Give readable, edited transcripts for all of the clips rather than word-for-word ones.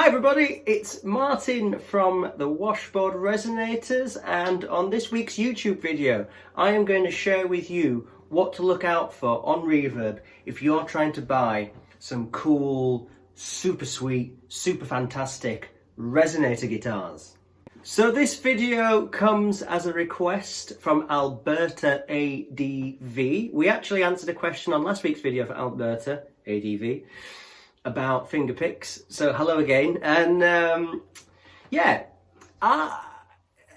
Hi everybody, it's Martin from the Washboard Resonators, and on this week's YouTube video I am going to share with you what to look out for on Reverb if you're trying to buy some cool, super sweet, super fantastic resonator guitars. So this video comes as a request from Alberta ADV. We actually answered a question on last week's video for Alberta ADV about finger picks, so hello again. And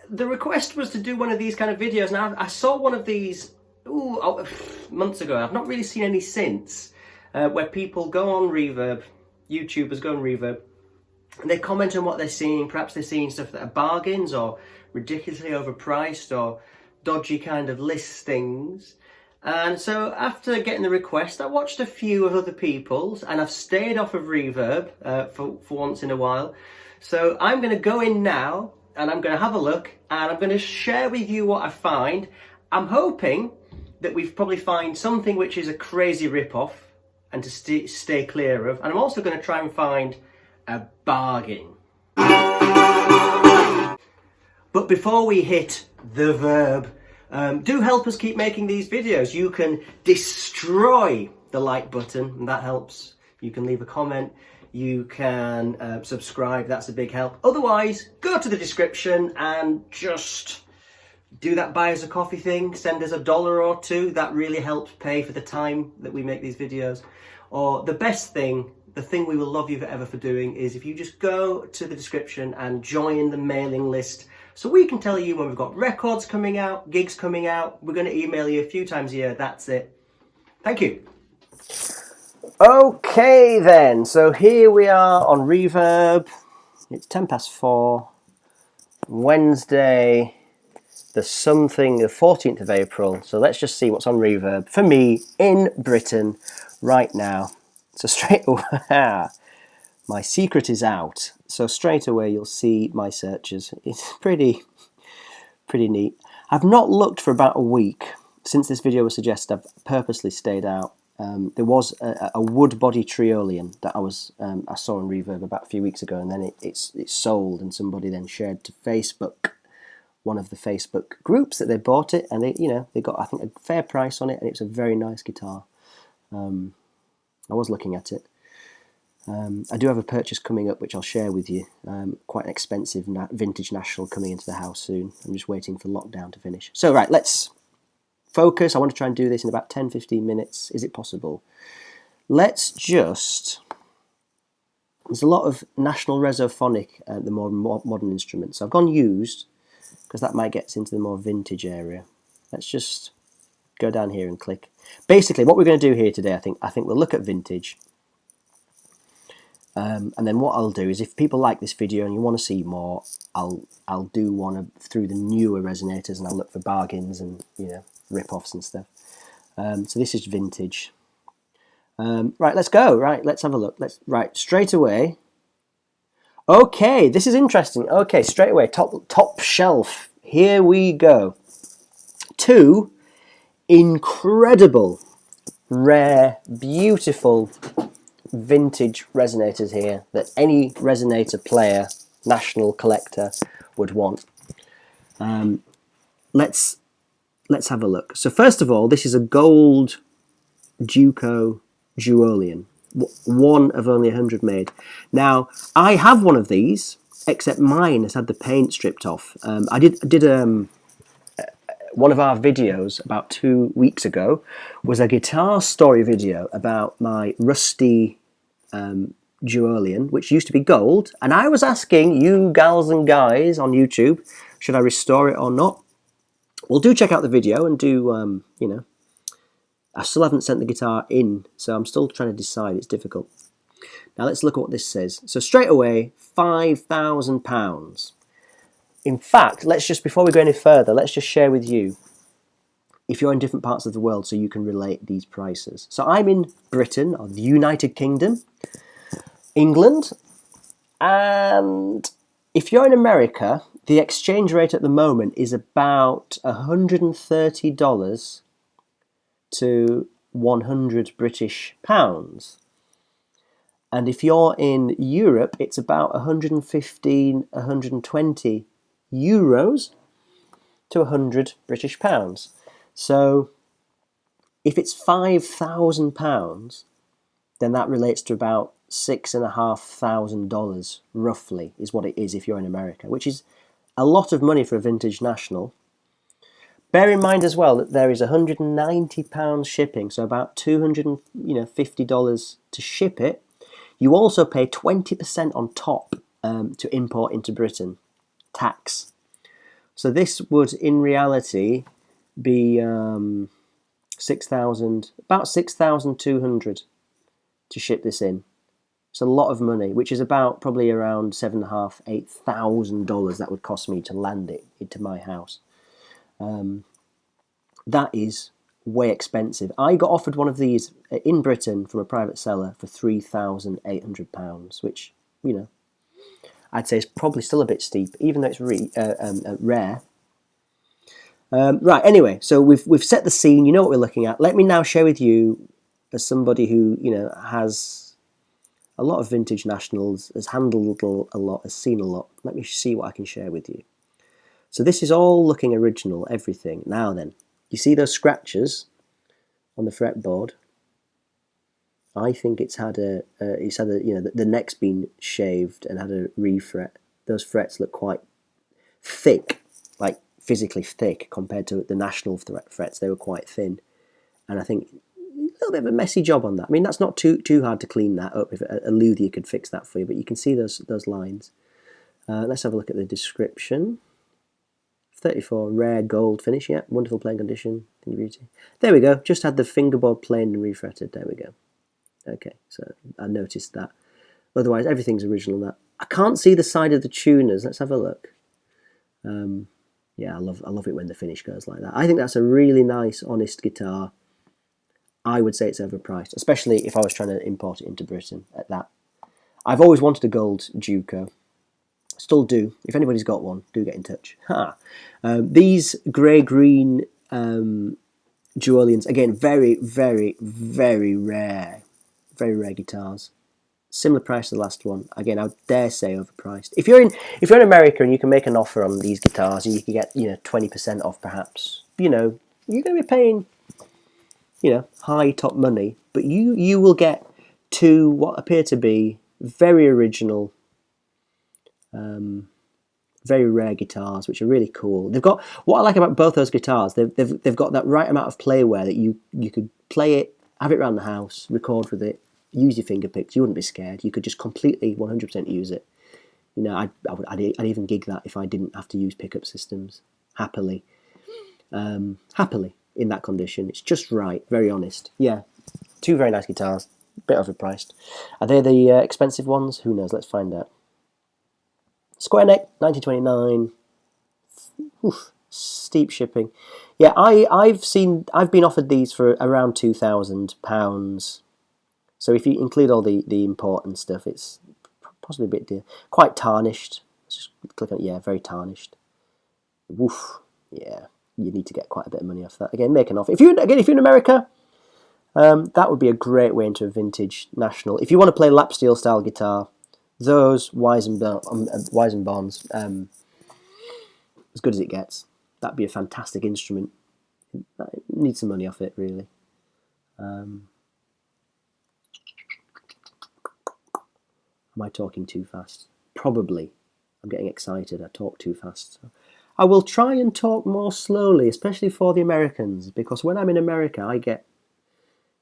the request was to do one of these kind of videos. Now I saw one of these months ago. I've not really seen any since, where people go on Reverb, YouTubers go on Reverb, and they comment on what they're seeing. Perhaps they're seeing stuff that are bargains or ridiculously overpriced or dodgy kind of listings. And so after getting the request, I watched a few of other people's, and I've stayed off of Reverb for once in a while. So I'm going to go in now and I'm going to have a look and I'm going to share with you what I find. I'm hoping that we've probably find something which is a crazy rip-off and to stay clear of. And I'm also going to try and find a bargain. But before we hit the verb, do help us keep making these videos. You can destroy the like button, and that helps. You can leave a comment. You can subscribe. That's a big help. Otherwise, go to the description and just do that buy us a coffee thing. Send us $1 or $2. That really helps pay for the time that we make these videos. Or the best thing, the thing we will love you forever for doing, is if you just go to the description and join the mailing list, so we can tell you when we've got records coming out, gigs coming out. We're going to email you a few times a year. That's it. Thank you. Okay then, so here we are on Reverb. It's 4:10, Wednesday, the 14th of April. So let's just see what's on Reverb for me in Britain right now. So straight away, my secret is out. So straight away you'll see my searches. It's pretty neat. I've not looked for about a week since this video was suggested. I've purposely stayed out. There was a wood body Triolian that I saw on Reverb about a few weeks ago, and then it's sold, and somebody then shared to Facebook, one of the Facebook groups, that they bought it, and they got, I think, a fair price on it, and it's a very nice guitar. I was looking at it. I do have a purchase coming up which I'll share with you. Quite an expensive vintage National coming into the house soon. I'm just waiting for lockdown to finish. So right, let's focus. I want to try and do this in about 10-15 minutes. Is it possible? Let's just... There's a lot of National Resophonic, the more modern instruments. So I've gone used because that might get us into the more vintage area. Let's just go down here and click. Basically, what we're going to do here today, I think we'll look at vintage. And then what I'll do is, if people like this video and you want to see more, I'll do one through the newer resonators, and I'll look for bargains and rip-offs and stuff. So this is vintage. Right, let's go. Right, let's have a look. Right, straight away. Okay, this is interesting. Okay, straight away, top shelf. Here we go. 2 incredible, rare, beautiful vintage resonators here that any resonator player, national collector, would want. Let's have a look. So first of all, this is a gold Duco Duolian, one of only 100 made. Now I have one of these, except mine has had the paint stripped off. I did one of our videos about 2 weeks ago was a guitar story video about my rusty Duolian, which used to be gold, and I was asking you gals and guys on YouTube, should I restore it or not? Well, do check out the video and do, I still haven't sent the guitar in, so I'm still trying to decide. It's difficult. Now let's look at what this says. So straight away, £5,000. In fact, let's just, before we go any further, let's just share with you, if you're in different parts of the world, so you can relate these prices. So I'm in Britain, or the United Kingdom, England, and if you're in America, the exchange rate at the moment is about $130 to 100 British pounds. And if you're in Europe, it's about 115, 120 euros to 100 British pounds. So if it's £5,000, then that relates to about $6,500 roughly is what it is if you're in America, which is a lot of money for a vintage national. Bear in mind as well that there is £190 shipping, so about $250 to ship it. You also pay 20% on top to import into Britain, tax. So this would, in reality, be about 6,200 to ship this in. It's a lot of money, which is about probably around $7,500, $8,000 that would cost me to land it into my house. That is way expensive. I got offered one of these in Britain from a private seller for £3,800, which, you know, I'd say is probably still a bit steep, even though it's rare. Right, anyway, so we've set the scene, you know what we're looking at. Let me now share with you, as somebody who, you know, has a lot of vintage nationals, has handled a lot, has seen a lot. Let me see what I can share with you. So this is all looking original, everything. Now then, you see those scratches on the fretboard? I think it's had a you know, the neck's been shaved and had a refret. Those frets look quite thick, like physically thick compared to the national frets. They were quite thin, and I think a little bit of a messy job on that. I mean, that's not too hard to clean that up. If a luthier could fix that for you, but you can see those lines. Let's have a look at the description. 34 rare gold finish, yeah, wonderful playing condition, beauty. There we go, just had the fingerboard planed and refretted, there we go. Okay, so I noticed that. Otherwise, everything's original. That I can't see the side of the tuners. Let's have a look. Yeah, I love it when the finish goes like that. I think that's a really nice, honest guitar. I would say it's overpriced, especially if I was trying to import it into Britain at that. I've always wanted a gold Duco. Still do. If anybody's got one, do get in touch. These grey-green Julians, again, very, very, very rare. Very rare guitars. Similar price to the last one. Again, I would dare say overpriced. If you're in America and you can make an offer on these guitars and you can get 20% off perhaps, you're going to be paying high top money, but you will get two what appear to be very original, very rare guitars, which are really cool. They've got what I like about both those guitars. They've got that right amount of playware that you could play it, have it around the house, record with it, use your finger picks. You wouldn't be scared. You could just completely 100% use it. I'd even gig that if I didn't have to use pickup systems happily. Happily in that condition. It's just right. Very honest. Yeah, two very nice guitars. Bit overpriced. Are they the expensive ones? Who knows? Let's find out. Square neck, 1929. Oof, steep shipping. Yeah, I've been offered these for around £2,000. So if you include all the import and stuff, it's possibly a bit dear. Quite tarnished. Let's just click on it. Yeah, very tarnished. Woof. Yeah, you need to get quite a bit of money off that. Again, make an offer. If you're in America, that would be a great way into a vintage national. If you want to play lap steel style guitar, those Wise and Bonds, as good as it gets. That'd be a fantastic instrument. Need some money off it, really. Am I talking too fast? Probably. I'm getting excited. I talk too fast. So I will try and talk more slowly, especially for the Americans, because when I'm in America,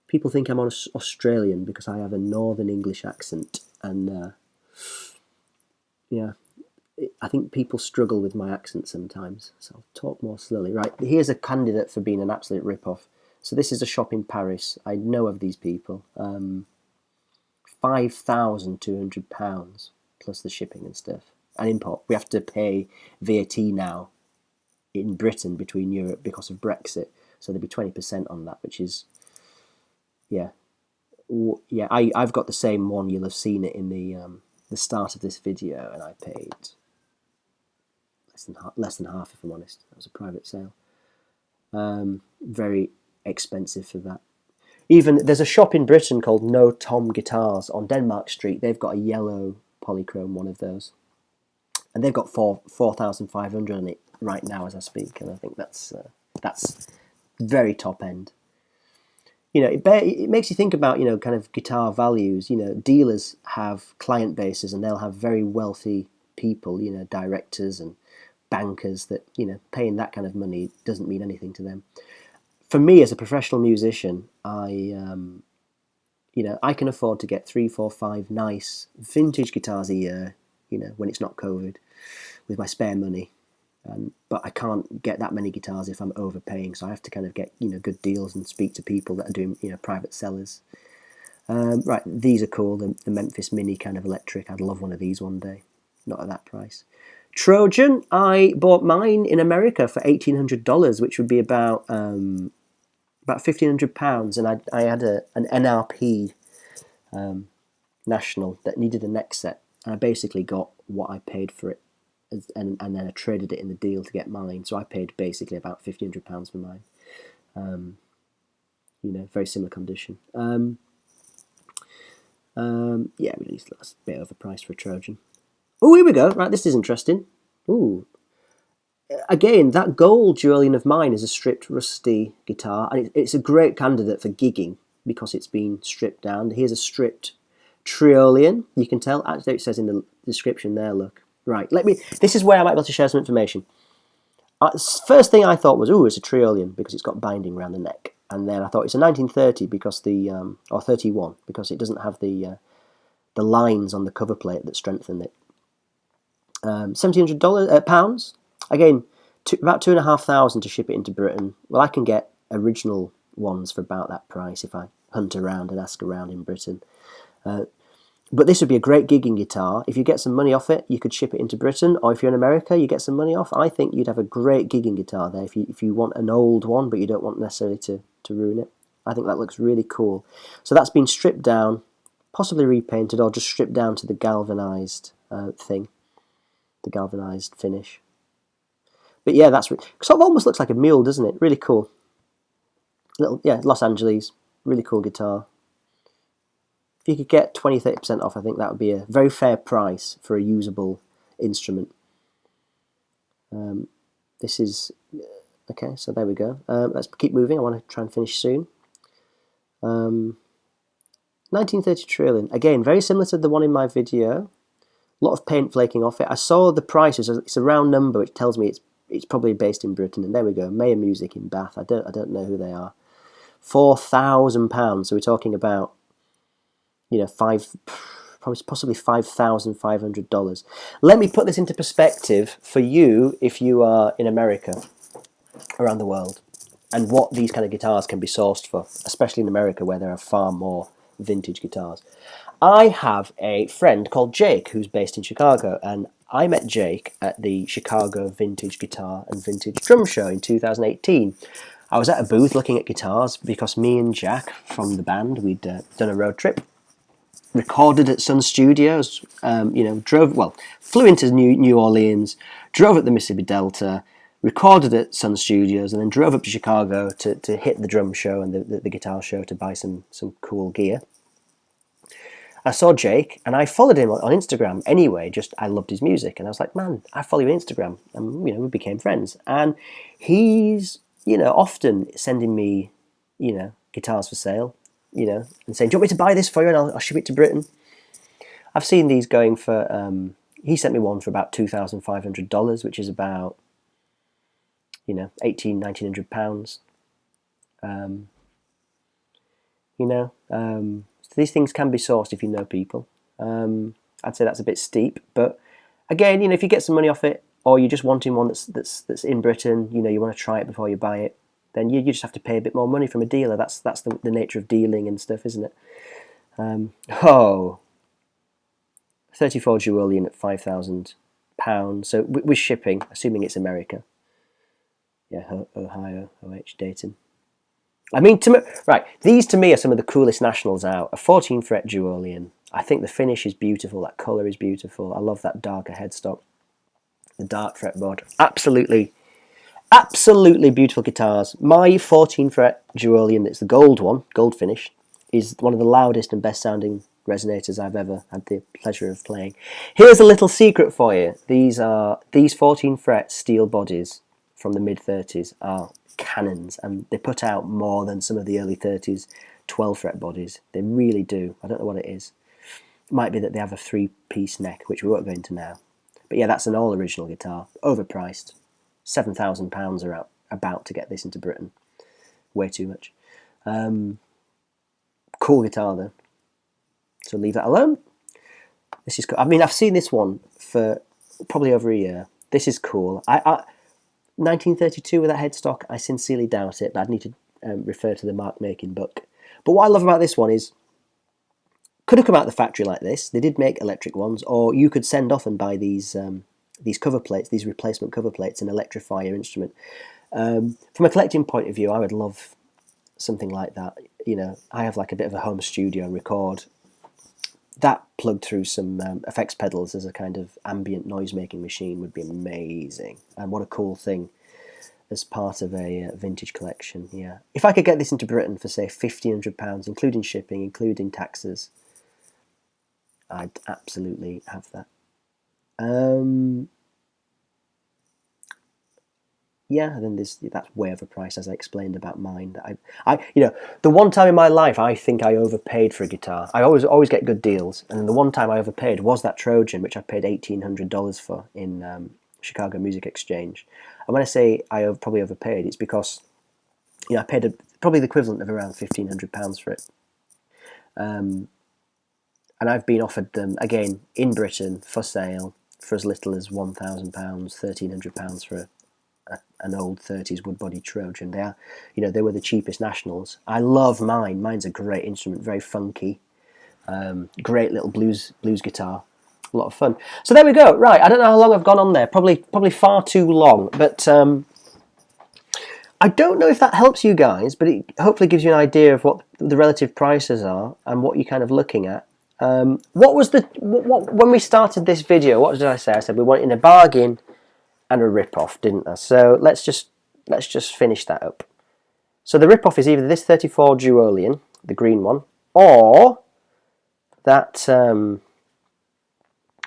people think I'm Australian because I have a Northern English accent, and yeah, I think people struggle with my accent sometimes, so I'll talk more slowly. Right, here's a candidate for being an absolute rip-off. So this is a shop in Paris. I know of these people. £5,200 plus the shipping and stuff. And import. We have to pay VAT now in Britain between Europe because of Brexit. So there'll be 20% on that, which is, yeah. I've got the same one. You'll have seen it in the start of this video, and I paid less than half, if I'm honest. That was a private sale. Very expensive for that. Even there's a shop in Britain called No Tom Guitars on Denmark Street. They've got a yellow polychrome one of those, and they've got 4,500 on it right now as I speak, and I think that's very top end. You know, it makes you think about, you know, kind of guitar values. You know, dealers have client bases, and they'll have very wealthy people, you know, directors and bankers that, you know, paying that kind of money doesn't mean anything to them. For me, as a professional musician, you know, I can afford to get 3, 4, 5 nice vintage guitars a year, you know, when it's not COVID, with my spare money. But I can't get that many guitars if I'm overpaying, so I have to kind of get, you know, good deals and speak to people that are doing, you know, private sellers. Right, these are cool, the Memphis Mini kind of electric. I'd love one of these one day, not at that price. Trojan, I bought mine in America for $1,800, which would be about £1,500, and I had an NRP national that needed a neck set, and I basically got what I paid for it, and then I traded it in the deal to get mine. So I paid basically about £1,500 for mine. You know, very similar condition. Yeah, that's a bit overpriced for a Trojan. Oh, here we go. Right, this is interesting. Ooh. Again, that gold Julian of mine is a stripped rusty guitar, and it's a great candidate for gigging because it's been stripped down. Here's a stripped Triolean. You can tell. Actually, it says in the description there. Look, right. This is where I might be able to share some information. First thing I thought was, it's a Triolean because it's got binding around the neck, and then I thought it's a 1930 because or 31 because it doesn't have the lines on the cover plate that strengthen it. $1,700 pounds. Again, about $2,500 to ship it into Britain. Well, I can get original ones for about that price if I hunt around and ask around in Britain. But this would be a great gigging guitar. If you get some money off it, you could ship it into Britain, or if you're in America, you get some money off. I think you'd have a great gigging guitar there if you want an old one, but you don't want necessarily to ruin it. I think that looks really cool. So that's been stripped down, possibly repainted, or just stripped down to the galvanized thing, the galvanized finish. But yeah, that's sort of almost looks like a mule, doesn't it? Really cool. Los Angeles, really cool guitar. If you could get 20-30% off, I think that would be a very fair price for a usable instrument. This is okay. So there we go. Let's keep moving. I want to try and finish soon. 1930 Triolean, again, very similar to the one in my video. A lot of paint flaking off it. I saw the prices. It's a round number, which tells me it's probably based in Britain. And there we go. Mayor Music in Bath. I don't know who they are. £4,000. So we're talking about, you know, possibly $5,500. Let me put this into perspective for you if you are in America, around the world, and what these kind of guitars can be sourced for, especially in America where there are far more vintage guitars. I have a friend called Jake who's based in Chicago, and I met Jake at the Chicago Vintage Guitar and Vintage Drum Show in 2018. I was at a booth looking at guitars because me and Jack from the band, we'd done a road trip, recorded at Sun Studios, flew into New Orleans, drove up the Mississippi Delta, recorded at Sun Studios, and then drove up to Chicago to hit the drum show and the guitar show to buy some cool gear. I saw Jake, and I followed him on Instagram anyway, I loved his music, and I was like, man, I follow you on Instagram, and, you know, we became friends, and he's, you know, often sending me, you know, guitars for sale, you know, and saying, do you want me to buy this for you, and I'll ship it to Britain. I've seen these going for, he sent me one for about $2,500, which is about, you know, £1,900. You know, so these things can be sourced if you know people. I'd say that's a bit steep, but again, you know, if you get some money off it, or you're just wanting one that's in Britain, you know, you want to try it before you buy it, then you just have to pay a bit more money from a dealer. That's the nature of dealing and stuff, isn't it? 34 Julian at £5,000. So with shipping, assuming it's America. Yeah, Ohio, OH, Dayton. I mean, these to me are some of the coolest nationals out. A 14-fret Julian. I think the finish is beautiful. That colour is beautiful. I love that darker headstock. The dark fretboard. Absolutely Absolutely beautiful guitars. My 14 fret Duolian, it's the gold one, gold finish, is one of the loudest and best sounding resonators I've ever had the pleasure of playing. Here's a little secret for you. These 14 fret steel bodies from the mid 30s are cannons, and they put out more than some of the early 30s 12 fret bodies. They really do. I don't know what it is. It might be that they have a 3-piece neck, which we won't go into now. But yeah, that's an all original guitar, overpriced. £7,000 are out about to get this into Britain. Way too much. Cool guitar though. So leave that alone. This is cool. I mean, I've seen this one for probably over a year. This is cool. 1932 with that headstock, I sincerely doubt it, but I'd need to refer to the mark making book. But what I love about this one is, could have come out of the factory like this. They did make electric ones, or you could send off and buy these cover plates, these replacement cover plates, and electrify your instrument. From a collecting point of view, I would love something like that. You know, I have like a bit of a home studio and record. That plugged through some effects pedals as a kind of ambient noise-making machine would be amazing. And what a cool thing as part of a vintage collection, yeah. If I could get this into Britain for, say, £1,500, including shipping, including taxes, I'd absolutely have that. Yeah, then that's way overpriced, as I explained about mine. The one time in my life I think I overpaid for a guitar. I always get good deals, and the one time I overpaid was that Trojan, which I paid $1,800 for in Chicago Music Exchange. And when I say I probably overpaid, it's because I paid probably the equivalent of around £1,500 for it. And I've been offered them again in Britain for sale for as little as £1,000, £1,300 for an old 30s wood body Trojan. They were the cheapest nationals. I love mine. Mine's a great instrument, very funky, great little blues guitar, a lot of fun. So there we go. Right, I don't know how long I've gone on there. Probably far too long. But I don't know if that helps you guys, but it hopefully gives you an idea of what the relative prices are and what you're kind of looking at. When we started this video, what did I say? I said we wanted a bargain and a rip-off, didn't I? So let's just finish that up. So the rip-off is either this 34 Duolian, the green one, or that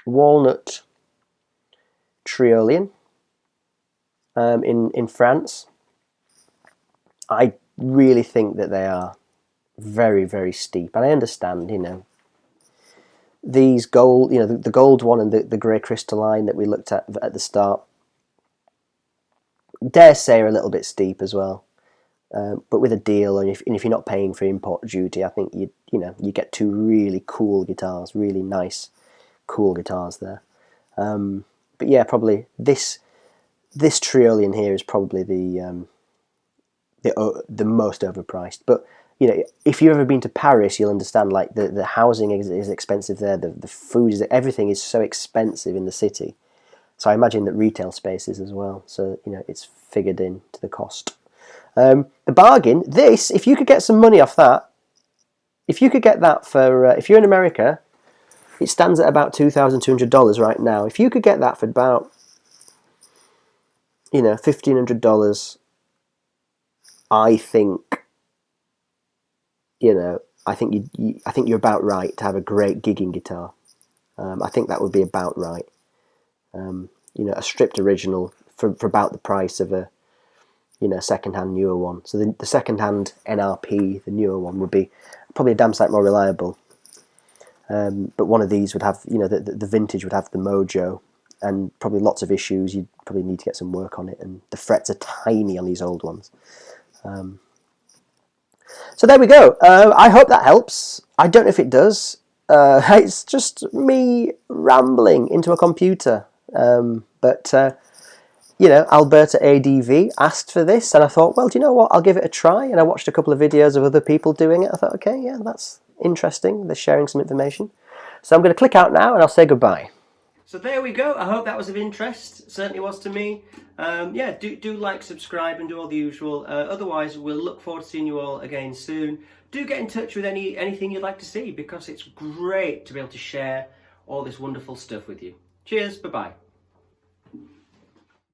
walnut Triolian in France. I really think that they are very, very steep, and I understand, these gold, the gold one and the grey crystalline that we looked at the start, dare say are a little bit steep as well. But with a deal, and if you're not paying for import duty, I think you get two really cool guitars, really nice, cool guitars there. But yeah, probably this Triolian here is probably the most overpriced. But if you've ever been to Paris, you'll understand. Like the housing is expensive there. The food everything is so expensive in the city. So I imagine that retail space is as well. So it's figured into the cost. The bargain. If you could get some money off that, if you could get that for, if you're in America, it stands at about $2,200 right now. If you could get that for about, $1,500, I think, I think you're about right to have a great gigging guitar. I think that would be about right. A stripped original for about the price of a second-hand newer one. So the second-hand NRP, the newer one, would be probably a damn sight more reliable. But one of these would have, the vintage would have the mojo and probably lots of issues. You'd probably need to get some work on it, and the frets are tiny on these old ones. So there we go. I hope that helps. I don't know if it does. It's just me rambling into a computer. But Alberta ADV asked for this, and I thought, well, do you know what? I'll give it a try. And I watched a couple of videos of other people doing it. I thought, okay, yeah, that's interesting. They're sharing some information. So I'm going to click out now, and I'll say goodbye. So there we go. I hope that was of interest. It certainly was to me. Yeah, do like, subscribe, and do all the usual. Otherwise, we'll look forward to seeing you all again soon. Do get in touch with anything you'd like to see, because it's great to be able to share all this wonderful stuff with you. Cheers. Bye-bye.